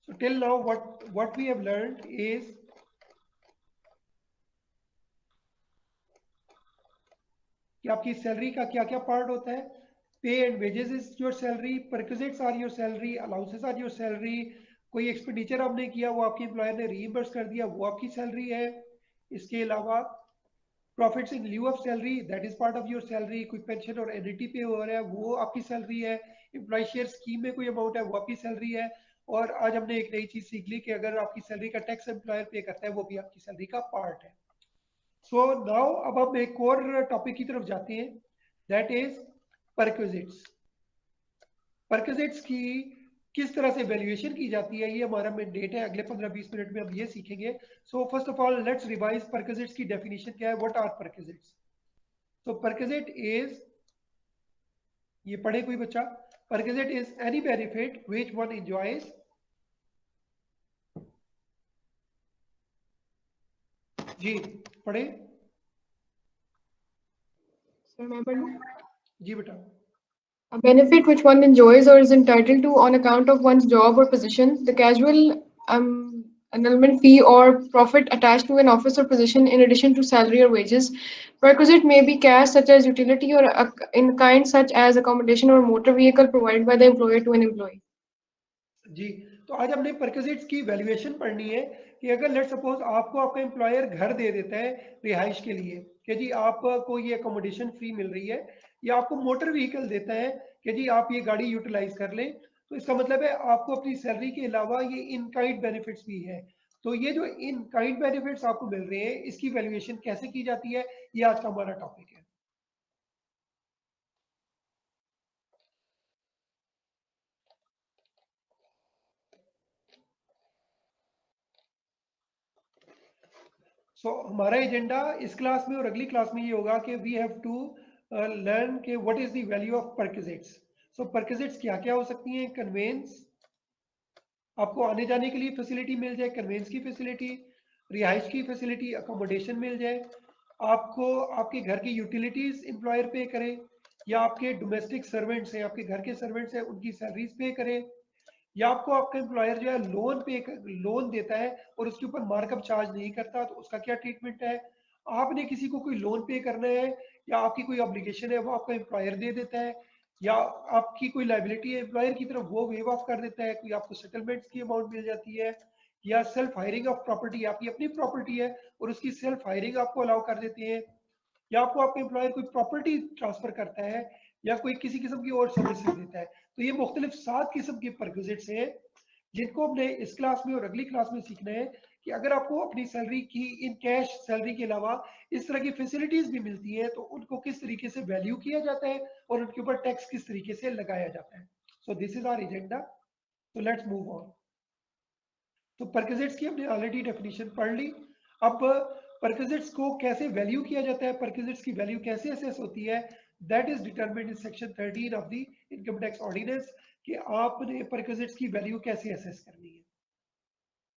So till now what we have learned is कि आपकी salary का क्या क्या पार्ट होता है. Pay and wages is your salary, perquisites are your salary, allowances are your salary, कोई एक्सपेंडिचर आपने किया वो आपके एम्प्लॉयर ने रीइंबर्स कर दिया वो आपकी सैलरी है. इसके अलावा profits in lieu of salary that is part of your salary, कोई पेंशन और एनईटी पे हो रहा है वो आपकी सैलरी है. एम्प्लॉय शेयर स्कीम में कोई अमाउंट है वो आपकी सैलरी है. और आज हमने एक नई चीज सीख ली कि अगर आपकी सैलरी का टैक्स एम्प्लॉयर पे करता है वो भी आपकी सैलरी का पार्ट है. सो नाउ अब हम एक और टॉपिक की तरफ जाते हैं, दैट इज परक्विजिट्स. परक्विजिट्स की किस तरह से वैल्यूएशन की जाती है ये हमारा मैंडेट है. अगले 15-20 मिनट में हम ये सीखेंगे. So first of all let's revise perquisites की डेफिनेशन क्या है. What are perquisites? So perquisite is, ये पढ़े कोई बच्चा? Perquisite is any benefit which one enjoys. जी पढ़े. सर मैं पढ़ूं? जी बेटा. A benefit which one enjoys or is entitled to on account of one's job or position, the casual annulment fee or profit attached to an office or position in addition to salary or wages. Perquisite may be cash such as utility or in kind such as accommodation or motor vehicle provided by the employer to an employee. जी तो आज हमने perquisites की valuation पढ़नी है कि अगर let suppose आपको आपका एम्प्लॉयर घर दे देता है रिहाइश के लिए कि जी आपको ये अकोमोडेशन फ्री मिल रही है, या आपको मोटर व्हीकल देता है कि जी आप ये गाड़ी यूटिलाइज कर लें, तो इसका मतलब है आपको अपनी सैलरी के अलावा ये इन काइंड बेनिफिट्स भी है. तो ये जो इन काइंड बेनिफिट्स आपको मिल रहे हैं इसकी वैल्यूएशन कैसे की जाती है, ये आज का हमारा टॉपिक है. हमारा एजेंडा इस क्लास में और अगली क्लास में ये होगा कि वी हैव टू लर्न के what is the value of perquisites. Perquisites क्या क्या हो सकती हैं? कन्वेंस, आपको आने जाने के लिए फैसिलिटी मिल जाए, कन्वेंस की फैसिलिटी, रिहाइश की फैसिलिटी, अकोमोडेशन मिल जाए, आपको आपके घर की यूटिलिटीज एम्प्लॉयर पे करे, या आपके डोमेस्टिक सर्वेंट्स हैं, आपके घर के सर्वेंट्स हैं उनकी सैलरीज पे करे, या आपको आपका एम्प्लॉयर जो है लोन देता है और उसके ऊपर मार्कअप चार्ज नहीं करता तो उसका क्या ट्रीटमेंट है. आपने किसी को कोई लोन पे करना है या आपकी कोई ऑब्लिगेशन है वो आपका एम्प्लॉयर दे देता है, या आपकी कोई लाइबिलिटी है एम्प्लॉयर की तरफ वो वेव ऑफ कर देता है, कोई आपको सेटलमेंट्स की अमाउंट मिल जाती है, या सेल्फ हायरिंग ऑफ प्रॉपर्टी, आपकी अपनी प्रॉपर्टी है और उसकी सेल्फ हायरिंग आपको अलाउ कर देते हैं, या आपको आपका एम्प्लॉयर कोई प्रॉपर्टी ट्रांसफर करता है या कोई किसी किस्म की और सर्विसेज देता है. तो ये मुख्तलिफ 7 किस्म के परक्विजिट्स हैं जिनको हमने इस क्लास में और अगली क्लास में सीखना है कि अगर आपको अपनी सैलरी की इन कैश सैलरी के अलावा इस तरह की फैसिलिटीज भी मिलती है तो उनको किस तरीके से वैल्यू किया जाता है और उनके ऊपर टैक्स किस तरीके से लगाया जाता है. So this is our agenda. तो लेट्स मूव ऑन. तो परक्विजिट्स की हमने ऑलरेडी डेफिनेशन पढ़ ली. अब परक्विजिट्स को कैसे वैल्यू किया जाता है, परक्विजिट्स की वैल्यू कैसे असेस होती है, that is determined in section 13 of the income tax ordinance कि आपने परक्विजिट्स की वैल्यू कैसे असेस करनी है.